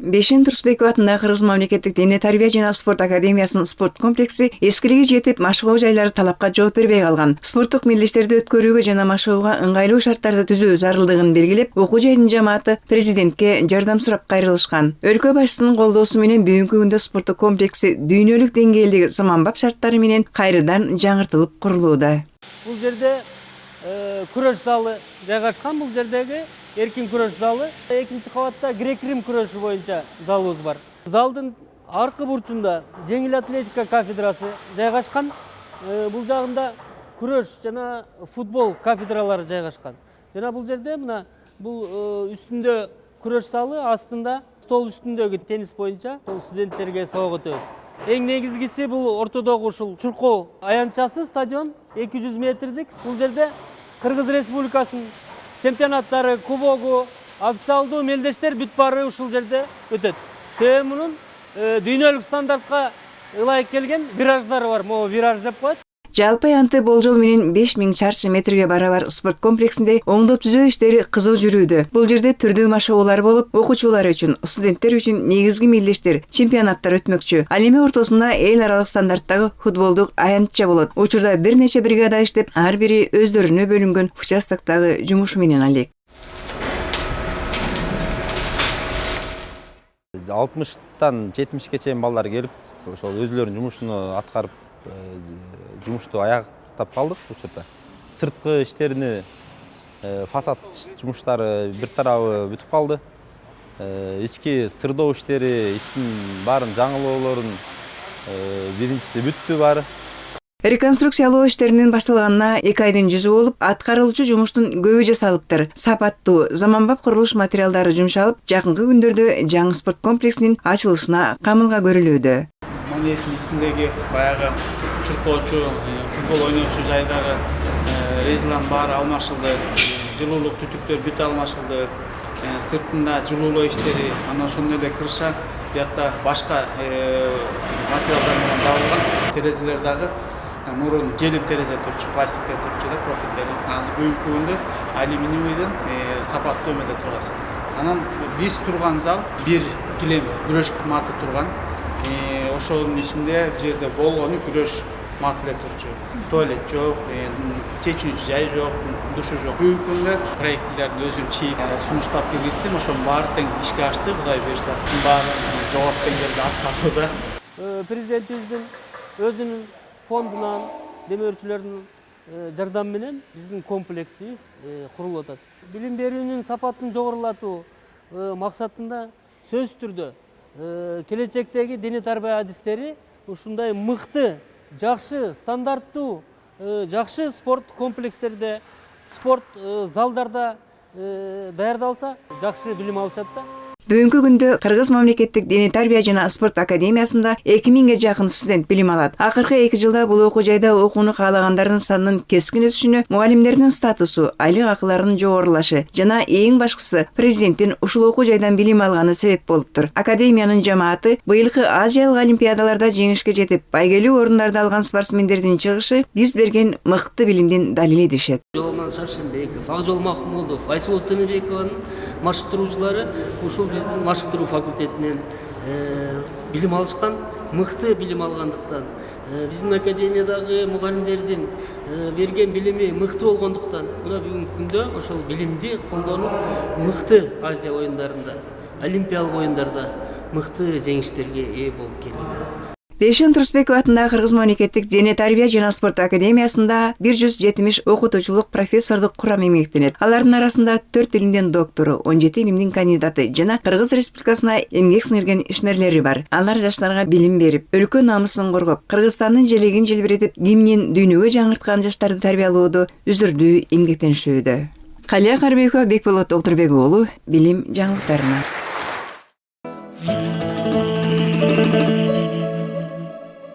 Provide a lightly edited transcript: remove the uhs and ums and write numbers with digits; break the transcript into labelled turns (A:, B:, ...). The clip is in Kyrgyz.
A: Бешин Турсбеков атындагы Кыргыз мамлекеттик дене тарбия жана спорт академиясынын спорт комплекси эскилиги жетип, машыгуу жайлары талапка жооп бербей калган. Спорттук мелдештерди өткөрүүгө жана машыгууга ыңгайлуу шарттарды түзүү зарылдыгын белгилеп, окуу жайдын жамааты президентке жардам сурап кайрылышкан. Өлкө башчысынын колдоосу менен бүгүнкү күндө спорттук комплекси дүйнөлүк деңгээлдеги заманбап шарттары менен кайрадан жаңыртылып курулууда.
B: Бул жерде күрөш залы жайгашкан. Бул жердеги эркин күрөш залы. Экинчи кабатта грек-рим күрөшү боюнча залыбыз бар. Залдын аркы бурчунда жеңил атлетика кафедрасы жайгашкан. Бул жагында күрөш жана футбол кафедралары жайгашкан. Жана бул жерде мына бул үстүндө күрөш залы, астында стол үстүндөгү теннис боюнча студенттерге сабак өтөбүз. Эң негизгиси бул ортодогу ушул чуркоо аянтчасы стадион 200 метрдик. Бул жерде Кыргыз Республикасынын чемпионаттары, кубогу, официалдуу мелдештер бүт баары ушул жерде өтөт. Себеби мунун дүйнөлүк стандартка ылайык келген вираждары бар. Могу вираж деп коет.
A: Жалпы аянты болжол менен 5000 чарчы метрге барабар спорт комплексинде оңдоп түзөө иштери кызуу жүрүүдө. Бул жерде түрдүү машыгуулар болуп, окуучулар үчүн, студенттер үчүн негизги мелдештер, чемпионаттар өтмөкчү. Ал эми ортосунда эл аралык стандарттагы футболдук аянтча болот. Учурда бир нече бригада иштеп, ар бири өздөрүнө бөлүнгөн участоктогу жумушу менен алек.
C: 60-тан 70-ке чейин балдар келип, ошол өзлөрүнүн жумушуну аткарып, жумушту аяктап калдык учурда. Сырткы иштерини, фасад жумуштары бир тарабы бүтүп калды. Ички сырдоо иштери, иштин баарын жаңылоолорун биринчиси бүттү баары.
A: Реконструкциялоо иштеринин башталганына 2 айдын жүзү болуп, аткарылуучу жумуштун көбү жасалыптыр. Сапаттуу, заманбап курулуш материалдары жумшалып, жакынкы күндөрдө жаңы спорт комплексинин ачылышына камылга көрүлүүдө.
D: Манеждин ичиндеги баягы чуркоочу, футбол ойночу жайдагы резинанын баары алмашылды, жылуулук түтүктөр бүт алмашылды, сыртында жылуулоо иштери, анан ошондой эле крыша, биякта башка материалдар менен жабылган. Терезелер дагы мурун желим терезе турчу, пластиктер турчу да профилдери. Азыр бүгүнкү күндө алюминиевден сапаттуу эмеде турат. Анан биз турган зал бир килем күрөш маты турган. Ошонун ичинде жерде болгону күрөш маты эле турчу. Туалет жок, чечүүчү жай жок, душу жок. Бүгүнкү күндө проектлерди өзүм чийип, сунуштап киргиздим. Ошонун баары тең ишке ашты, Кудай буйрса. Баары жогорку деңгээлде аткарылууда.
B: Президентибиздин өзүнүн фондунан, демөөрчүлөрдүн жардамы менен биздин комплексибиз курулуп атат. Билим берүүнүн сапатын жогорулатуу максатында сөзсүз түрдө келечектеги дене тарбия адистери ушундай мыкты, жакшы, стандарттуу, жакшы спорт комплекстерде, спорт залдарда даярдалса, жакшы билим алышат да.
A: Бүгүнкү күндө Кыргыз мамлекеттик дене тарбия жана спорт академиясында 2000ге жакын студент билим алат. Акыркы 2 жылда бул окуу жайда окууну каалагандардын санынын кескин өсүшүнө, мугалимдердин статусу, айлык акыларынын жогорулашы жана эң башкысы президенттин ушул окуу жайдан билим алганы себеп болуптур. Академиянын жамааты быйылкы Азиялык олимпиадаларда жеңишке жетип, байгелүү орундарды алган спортсмендердин чыгышы биз берген мыкты билимдин далили дешет.
B: Жоламан Шаршенбеков, Акжол Махмудов, Айсул Тыныбекованын машыктыруучулары ушул биздин машыктыруу факультетинен билим алышкан, мыкты билим алгандыктан, биздин академиядагы мугалимдердин берген билими мыкты болгондуктан, мына бүгүнкү күндө ошол билимди колдонуп, мыкты Азия оюндарында, олимпиялык оюндарда мыкты жеңиштерге ээ болуп келди.
A: Бешин Турсбеков атындагы Кыргыз мамлекеттик дене тарбия жана спорт академиясында 170 окутуучулук профессордук курам эмгектенет. Алардын арасында 4 илимдин доктору, 17 илимдин кандидаты жана Кыргыз Республикасына эмгек сиңирген ишмерлери бар. Алар жаштарга билим берип, өлкө намысын коргоп, Кыргызстандын желегин желбиретип, гимнин дүйнөгө жаңырткан жаштарды тарбиялоодо үзүрдүү эмгектенишүүдө. Калия Карбекова, Бекболот Олтурбек уулу, билим жаңылыктарына.